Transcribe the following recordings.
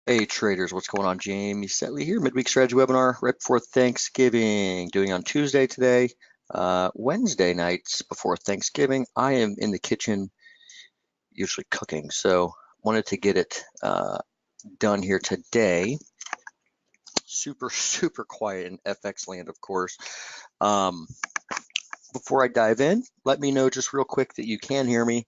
Hey traders, what's going on? Jamie Saettele here, midweek strategy webinar right before Thanksgiving. Doing on Tuesday today, Wednesday nights before Thanksgiving. I am in the kitchen, usually cooking, so wanted to get it done here today. Super quiet in FX land, of course. Before I dive in, let me know just real quick that you can hear me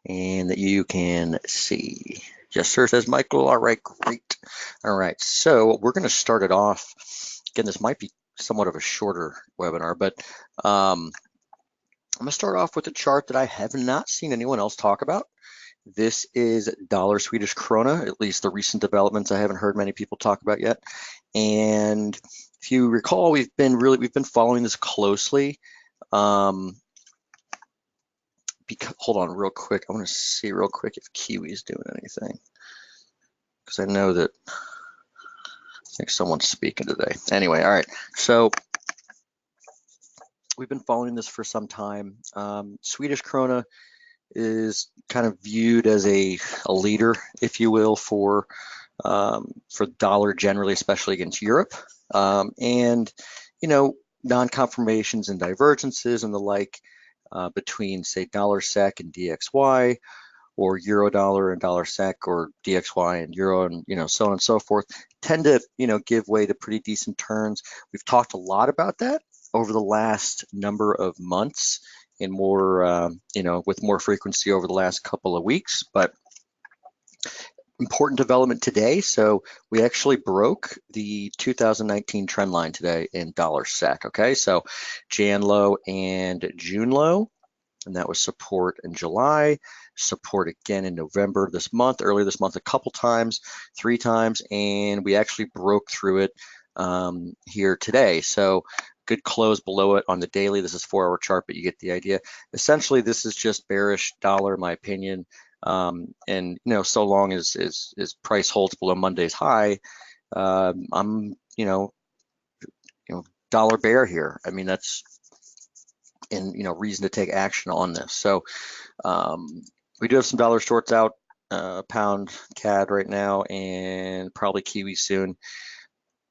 and that you can see. Yes, sir, says Michael. All right, great. All right, so we're going to start it off. Again, this might be somewhat of a shorter webinar, but I'm going to start off with a chart that I have not seen anyone else talk about. This is dollar Swedish krona, at least the recent developments I haven't heard many people talk about yet. And if you recall, we've been following this closely. Hold on real quick. I want to see real quick if Kiwi's doing anything, because I know that I think someone's speaking today. Anyway, all right. So we've been following this for some time. Swedish krona is kind of viewed as a leader, if you will, for dollar generally, especially against Europe, and non-confirmations and divergences and the like between, say, dollar SEK and DXY, or euro dollar and dollar SEK, or DXY and euro, and so on and so forth, tend to give way to pretty decent turns. We've talked a lot about that over the last number of months, and more with more frequency over the last couple of weeks. But important development today. So we actually broke the 2019 trend line today in dollar SEK. Okay, so Jan low and June low, and that was support in July, support again in November earlier this month, a couple times, 3 times, and we actually broke through it here today. So good close below it on the daily. This is 4-hour chart, but you get the idea. Essentially, this is just bearish dollar, in my opinion. And so long as price holds below Monday's high, I'm dollar bear here. I mean, that's reason to take action on this. So we do have some dollar shorts out, pound CAD right now, and probably Kiwi soon.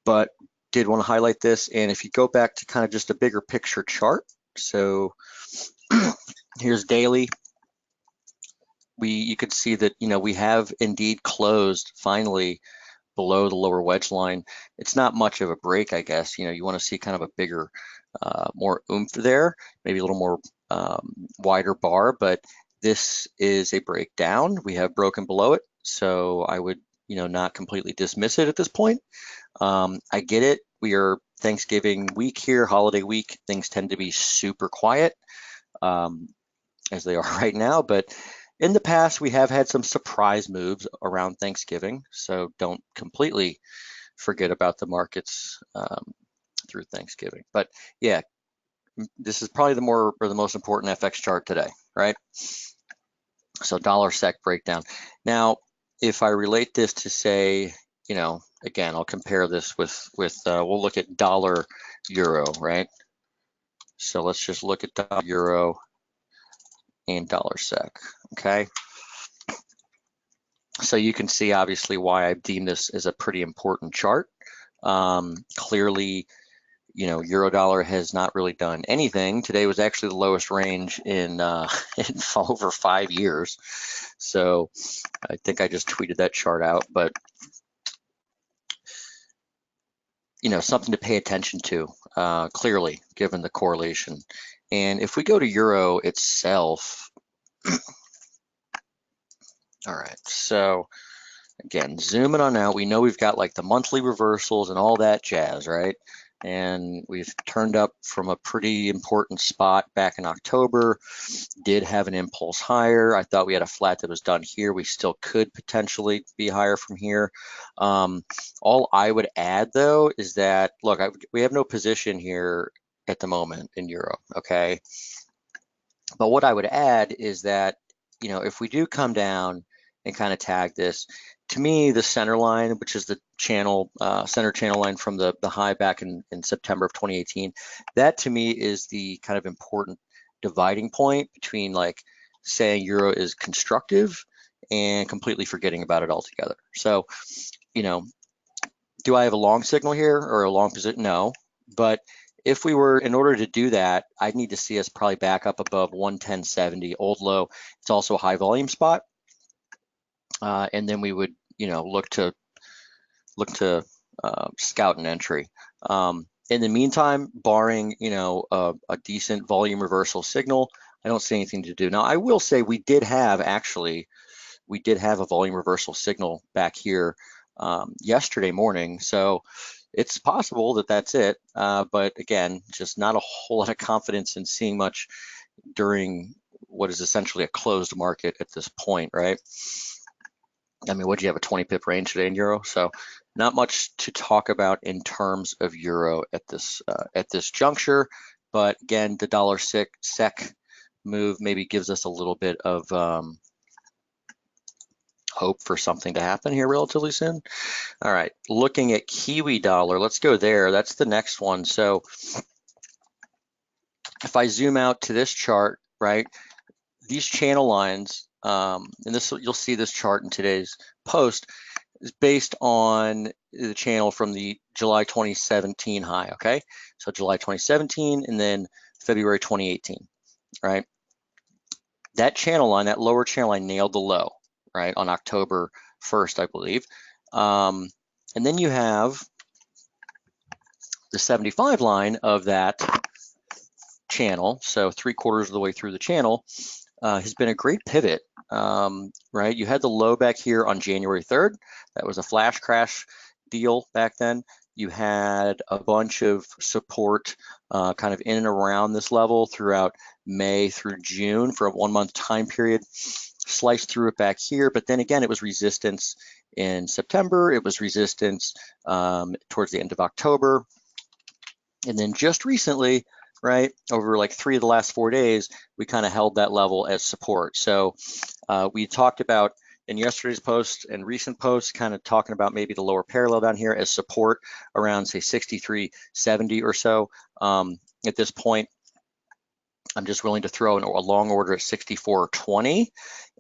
But did want to highlight this. And if you go back to kind of just a bigger picture chart, so here's daily. You could see that we have indeed closed finally below the lower wedge line. It's not much of a break, I guess. You want to see kind of a bigger, more oomph there, maybe a little more wider bar, but this is a breakdown. We have broken below it, so I would not completely dismiss it at this point. I get it. We are Thanksgiving week here, holiday week. Things tend to be super quiet, as they are right now, but in the past, we have had some surprise moves around Thanksgiving, so don't completely forget about the markets through Thanksgiving. But yeah, this is probably the most important FX chart today, right? So dollar SEK breakdown. Now, if I relate this to, say, again, I'll compare this with we'll look at dollar euro, right? So let's just look at dollar euro and dollar SEK, okay? So you can see obviously why I've deemed this as a pretty important chart. Clearly, euro dollar has not really done anything. Today was actually the lowest range in over 5 years. So I think I just tweeted that chart out, but something to pay attention to, clearly, given the correlation. And if we go to euro itself, all right, so again, zooming on out, we know we've got like the monthly reversals and all that jazz, right? And we've turned up from a pretty important spot back in October, did have an impulse higher. I thought we had a flat that was done here. We still could potentially be higher from here. All I would add, though, is that, look, we have no position here at the moment in euro, okay? But what I would add is that, if we do come down and kind of tag this, to me, the center line, which is the center channel line from the high back in September of 2018, that to me is the kind of important dividing point between like saying euro is constructive and completely forgetting about it altogether. So you know, do I have a long signal here or a long position? No, but if we were, in order to do that, I'd need to see us probably back up above 110.70, old low. It's also a high volume spot, and then we would, look to scout an entry. In the meantime, barring, a decent volume reversal signal, I don't see anything to do. Now, I will say we did have a volume reversal signal back here yesterday morning. So it's possible that that's it. But again, just not a whole lot of confidence in seeing much during what is essentially a closed market at this point, right? I mean, what do you have, a 20 pip range today in euro? So not much to talk about in terms of euro at this juncture. But again, the dollar sec move maybe gives us a little bit of hope for something to happen here relatively soon. All right, looking at Kiwi dollar, let's go there. That's the next one. So if I zoom out to this chart, right, these channel lines, and this, you'll see this chart in today's post, is based on the channel from the July 2017 high, okay? So July 2017 and then February 2018, right? That channel line, that lower channel line nailed the low, right, on October 1st, I believe. And then you have the 75 line of that channel, so 3/4 of the way through the channel, has been a great pivot, right? You had the low back here on January 3rd. That was a flash crash deal back then. You had a bunch of support kind of in and around this level throughout May through June for a 1-month time period. Sliced through it back here, but then again, it was resistance in September. It was resistance towards the end of October. And then just recently, right, over like 3 of the last 4 days, we kind of held that level as support. So we talked about in yesterday's post and recent posts, kind of talking about maybe the lower parallel down here as support around, say, 63.70 or so. At this point, I'm just willing to throw a long order at 64.20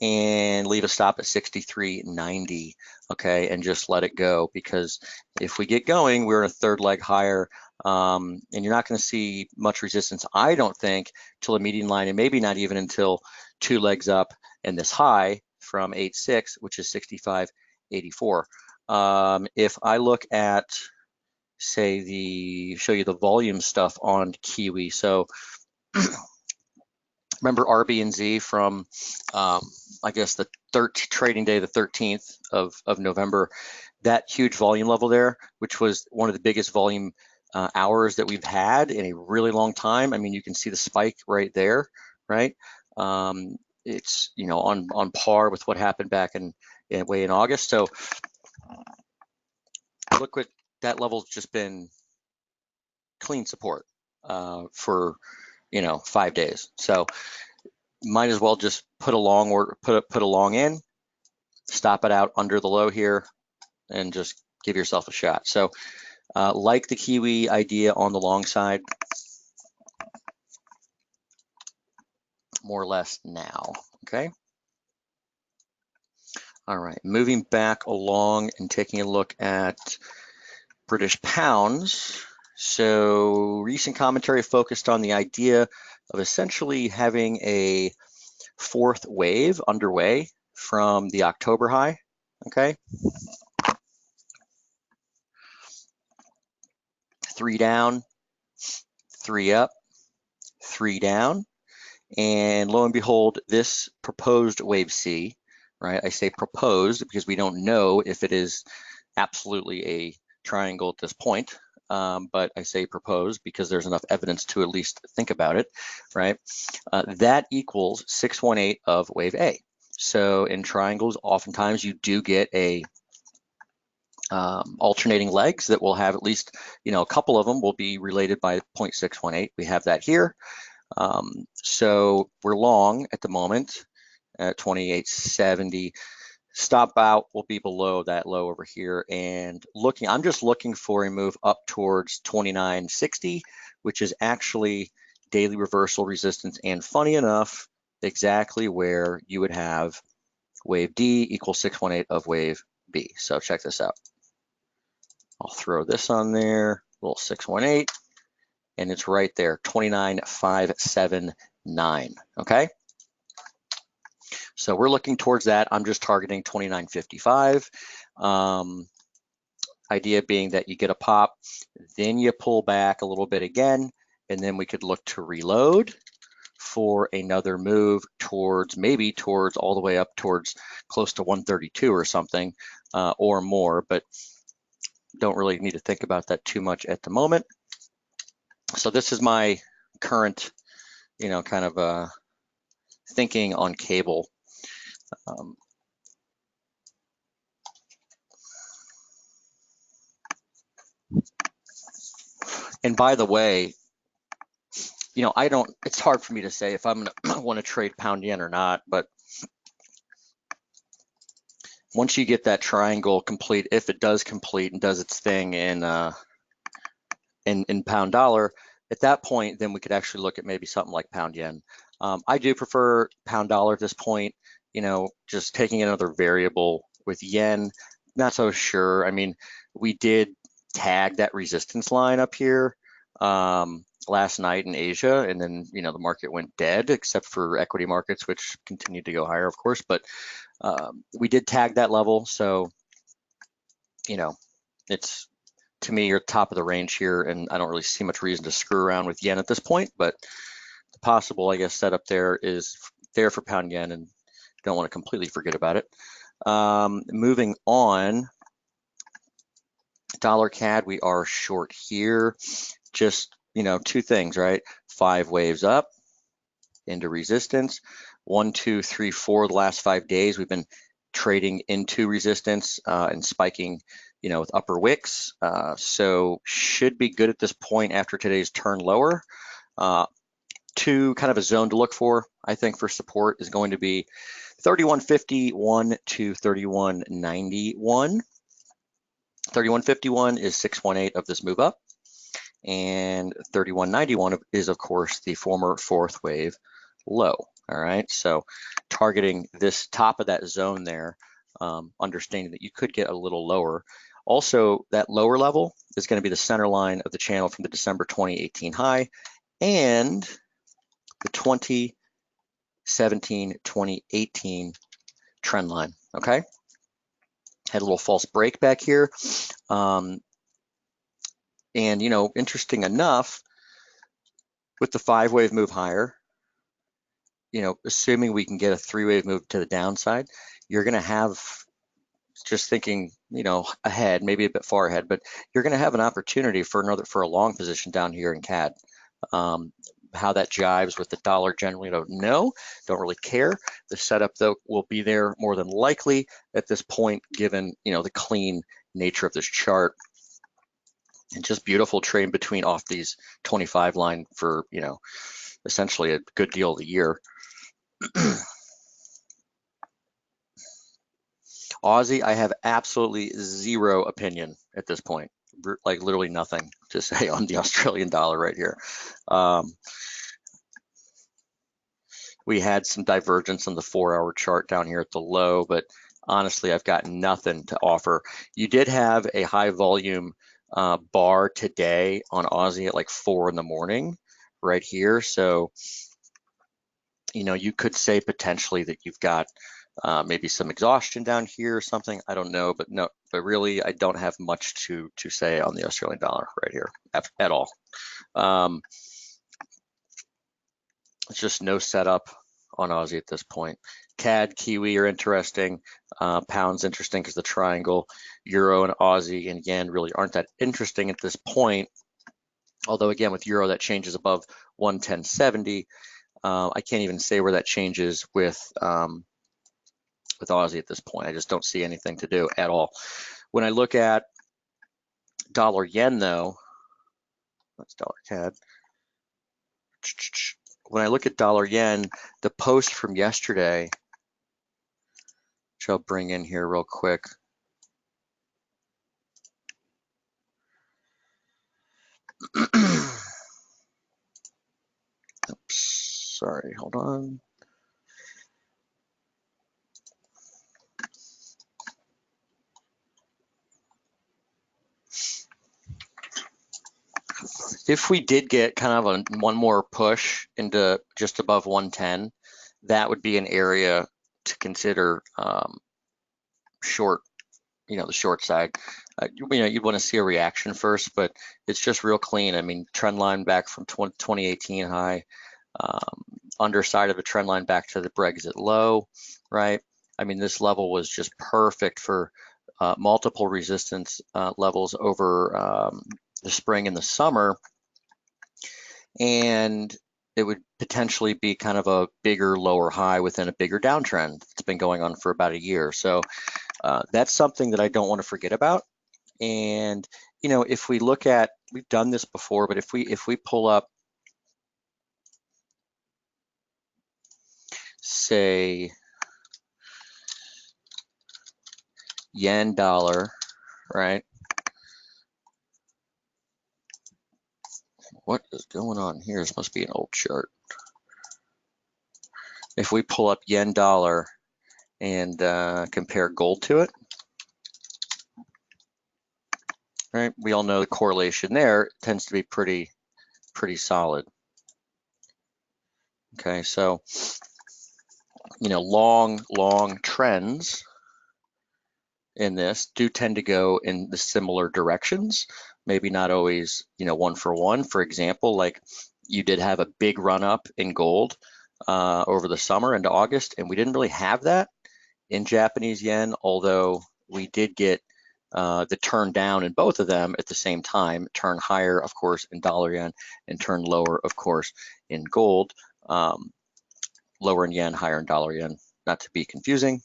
and leave a stop at 63.90, okay, and just let it go, because if we get going, we're in a third leg higher, and you're not going to see much resistance, I don't think, till the median line, and maybe not even until 2 legs up and this high from 8.6, which is 65.84. If I look at, say, show you the volume stuff on Kiwi, so remember RB and Z from, I guess, the trading day, the 13th of November, that huge volume level there, which was one of the biggest volume hours that we've had in a really long time. I mean, you can see the spike right there, right? It's, on par with what happened back in August. So look what that level's just been, clean support for 5 days. So might as well just put a long order, put a long in, stop it out under the low here, and just give yourself a shot. So like the Kiwi idea on the long side, more or less now, okay? All right, moving back along and taking a look at British pounds. So recent commentary focused on the idea of essentially having a 4th wave underway from the October high, okay? 3 down, 3 up, 3 down, and lo and behold, this proposed wave C, right? I say proposed because we don't know if it is absolutely a triangle at this point, but I say proposed because there's enough evidence to at least think about it, right? That equals 618 of wave A. So in triangles, oftentimes you do get a alternating legs that will have at least, a couple of them will be related by 0.618. We have that here. So we're long at the moment at 28.70. Stop out will be below that low over here, and I'm just looking for a move up towards 29.60, which is actually daily reversal resistance, and funny enough, exactly where you would have wave D equals 618 of wave B. So check this out. I'll throw this on there, little 618, and it's right there, 29,579. Okay. So we're looking towards that. I'm just targeting 29.55. Idea being that you get a pop, then you pull back a little bit again, and then we could look to reload for another move towards, maybe towards all the way up towards close to 132 or something, or more, but don't really need to think about that too much at the moment. So this is my current, kind of thinking on cable. And by the way, it's hard for me to say if I'm gonna want to trade pound yen or not, but once you get that triangle complete, if it does complete and does its thing in pound dollar, at that point, then we could actually look at maybe something like pound yen. I do prefer pound dollar at this point, just taking another variable with yen, not so sure. I mean, we did tag that resistance line up here last night in Asia, and then, the market went dead except for equity markets, which continued to go higher, of course, but we did tag that level. So, it's, to me, you're top of the range here, and I don't really see much reason to screw around with yen at this point, but the possible, I guess, setup there is there for pound yen, and don't want to completely forget about it. Moving on, dollar CAD, we are short here. Just, two things, right? 5 waves up into resistance. 1, 2, 3, 4, the last 5 days, we've been trading into resistance and spiking, with upper wicks. So should be good at this point after today's turn lower. Kind of a zone to look for, I think, for support is going to be 31.51 to 31.91. 31.51 is 618 of this move up, and 31.91 is, of course, the former fourth wave low. All right, so targeting this top of that zone there, understanding that you could get a little lower. Also, that lower level is going to be the center line of the channel from the December 2018 high and the 2017-2018 trend line. Okay, had a little false break back here. And, interesting enough, with the 5-wave move higher, assuming we can get a 3-wave move to the downside, you're going to have, just thinking, ahead, maybe a bit far ahead, but you're going to have an opportunity for a long position down here in CAD. How that jives with the dollar generally, I don't know, don't really care. The setup, though, will be there more than likely at this point, given, the clean nature of this chart. And just beautiful trade between off these 25 line for, essentially a good deal of the year. Aussie, I have absolutely zero opinion at this point, like literally nothing to say on the Australian dollar right here. We had some divergence on the 4-hour chart down here at the low, but honestly, I've got nothing to offer. You did have a high volume bar today on Aussie at like 4 in the morning right here. So, you could say potentially that you've got maybe some exhaustion down here or something. I don't know, but really, I don't have much to say on the Australian dollar right here at all. It's just no setup on Aussie at this point. CAD, Kiwi are interesting. Pound's interesting because the triangle. Euro and Aussie and yen really aren't that interesting at this point. Although again, with Euro, that changes above 110.70. I can't even say where that changes with Aussie at this point. I just don't see anything to do at all. When I look at dollar yen, though, that's dollar CAD. When I look at dollar yen, the post from yesterday, which I'll bring in here real quick. Oops, sorry, hold on. If we did get kind of one more push into just above 110, that would be an area to consider short, the short side. You'd want to see a reaction first, but it's just real clean. I mean, trend line back from 2018 high, underside of a trend line back to the Brexit low, right? I mean, this level was just perfect for multiple resistance levels over the spring and the summer, and it would potentially be kind of a bigger lower high within a bigger downtrend. It's been going on for about a year. So that's something that I don't want to forget about. And, if we look at, we've done this before, but if we pull up, say, yen dollar, right? What is going on here? This must be an old chart. If we pull up yen dollar and compare gold to it, right? We all know the correlation there tends to be pretty solid. Okay, so long trends in this do tend to go in the similar directions. Maybe not always, one for one. For example, like you did have a big run up in gold over the summer into August, and we didn't really have that in Japanese yen, although we did get the turn down in both of them at the same time, turn higher, of course, in dollar yen, and turn lower, of course, in gold. Lower in yen, higher in dollar yen, not to be confusing.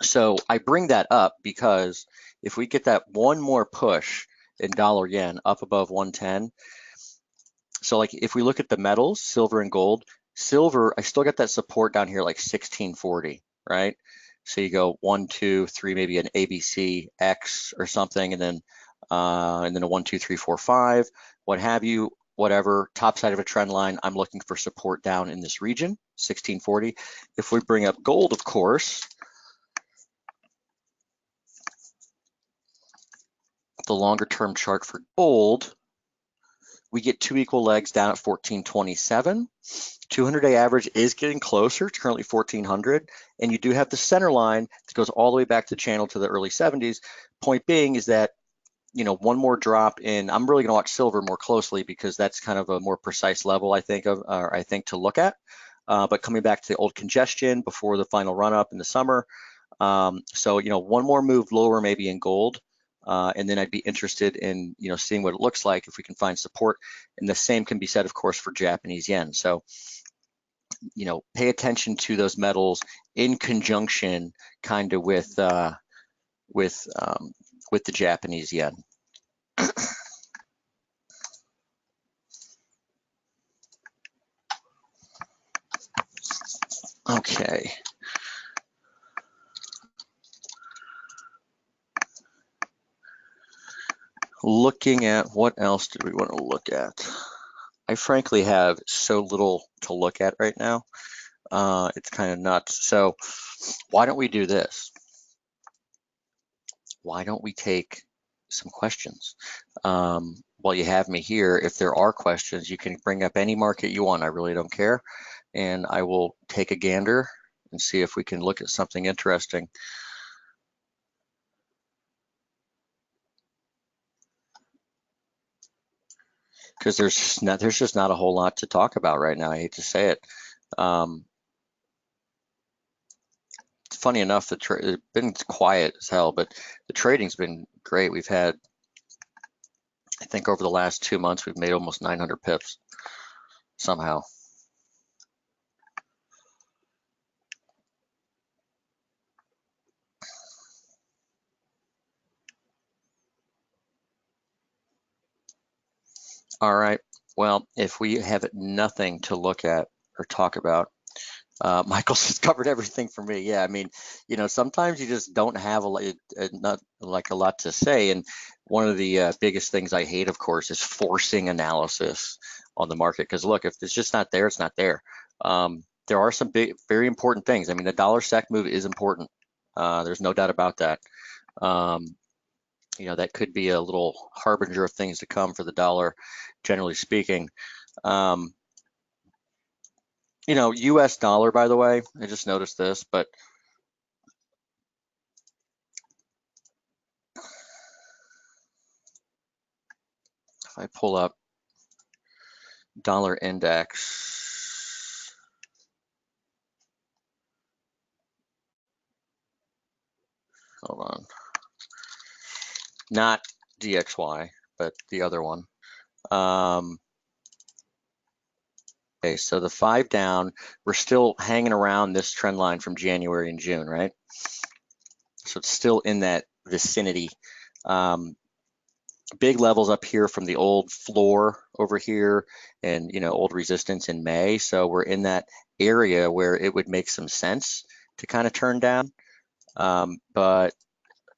So I bring that up because if we get that one more push in dollar yen up above 110, so like if we look at the metals, silver and gold, silver, I still got that support down here like 1640, right? So you go 1, 2, 3, maybe an ABC X or something, and then a 1, 2, 3, 4, 5, what have you, whatever, top side of a trend line, I'm looking for support down in this region, 1640. If we bring up gold, of course, the longer term chart for gold, we get two equal legs down at 1427. 200-day average is getting closer. It's currently 1400, and you do have the center line that goes all the way back to the channel to the early 70s. Point being is that, one more drop in, I'm really going to watch silver more closely because that's kind of a more precise level I think to look at. But coming back to the old congestion before the final run up in the summer. So, one more move lower maybe in gold. And then I'd be interested in, seeing what it looks like if we can find support. And the same can be said, of course, for Japanese yen. So, pay attention to those metals in conjunction kind of with the Japanese yen. Okay. Looking at what else do we want to look at? I frankly have so little to look at right now. It's kind of nuts. So why don't we do this? Why don't we take some questions? While you have me here, if there are questions, you can bring up any market you want. I really don't care. And I will take a gander and see if we can look at something interesting. Because there's just not a whole lot to talk about right now. I hate to say it. Funny enough, it's been quiet as hell, but the trading's been great. We've had, I think over the last 2 months, we've made almost 900 pips somehow. All right. Well, if we have nothing to look at or talk about, Michael's just covered everything for me. Yeah, I mean, sometimes you just don't have not like a lot to say. And one of the biggest things I hate, of course, is forcing analysis on the market. Because look, if it's just not there, it's not there. There are some big, very important things. I mean, the dollar SEK move is important. There's no doubt about that. that could be a little harbinger of things to come for the dollar, generally speaking. US dollar, by the way, I just noticed this, but if I pull up dollar index, hold on, not DXY, but the other one. Okay, so the 5 down, we're still hanging around this trend line from January and June, right? So it's still in that vicinity. Big levels up here from the old floor over here and, old resistance in May. So we're in that area where it would make some sense to kind of turn down. But I'm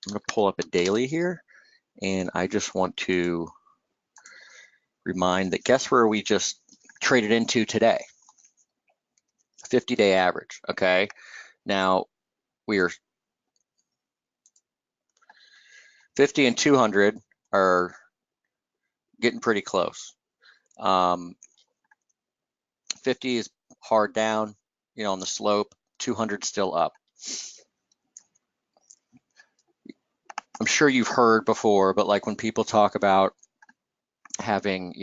going to pull up a daily here, and I just want to remind that guess where we just traded into today? 50-day average, okay? Now, we are 50 and 200 are getting pretty close. 50 is hard down, on the slope, 200 still up. I'm sure you've heard before, but like when people talk about having,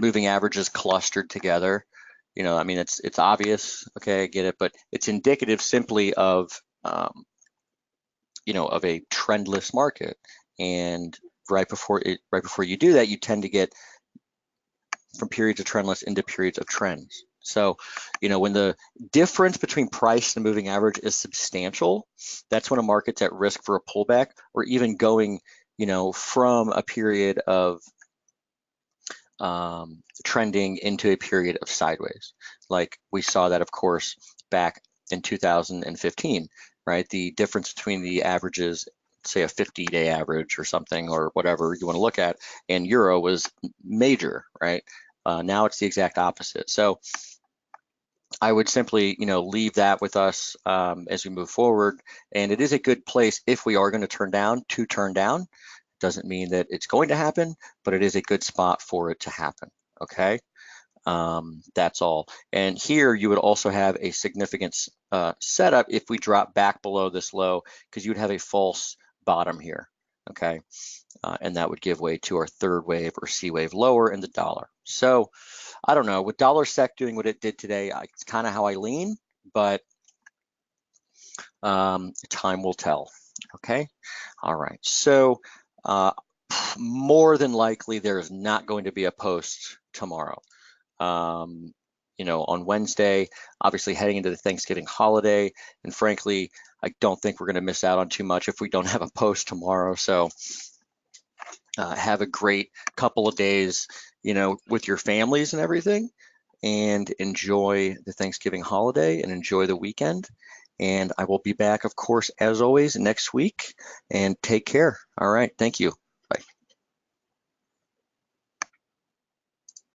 moving averages clustered together, it's obvious, okay, I get it, but it's indicative simply of, of a trendless market. And right before you do that, you tend to get from periods of trendless into periods of trends. So, when the difference between price and moving average is substantial, that's when a market's at risk for a pullback, or even going, from a period of trending into a period of sideways. Like we saw that, of course, back in 2015, right? The difference between the averages, say a 50-day average or something, or whatever you want to look at, and euro was major, right? Now it's the exact opposite. So I would simply, leave that with us as we move forward. And it is a good place if we are going to turn down. Doesn't mean that it's going to happen, but it is a good spot for it to happen, okay? That's all. And here you would also have a significant setup if we drop back below this low, because you would have a false bottom here, okay? And that would give way to our third wave or C wave lower in the dollar. So I don't know, with dollar SEC doing what it did today, it's kind of how I lean, but time will tell, okay? All right, so more than likely there is not going to be a post tomorrow. On Wednesday, obviously heading into the Thanksgiving holiday, and frankly, I don't think we're going to miss out on too much if we don't have a post tomorrow. So have a great couple of days, with your families and everything, and enjoy the Thanksgiving holiday and enjoy the weekend. And I will be back, of course, as always, next week, and take care. All right. Thank you.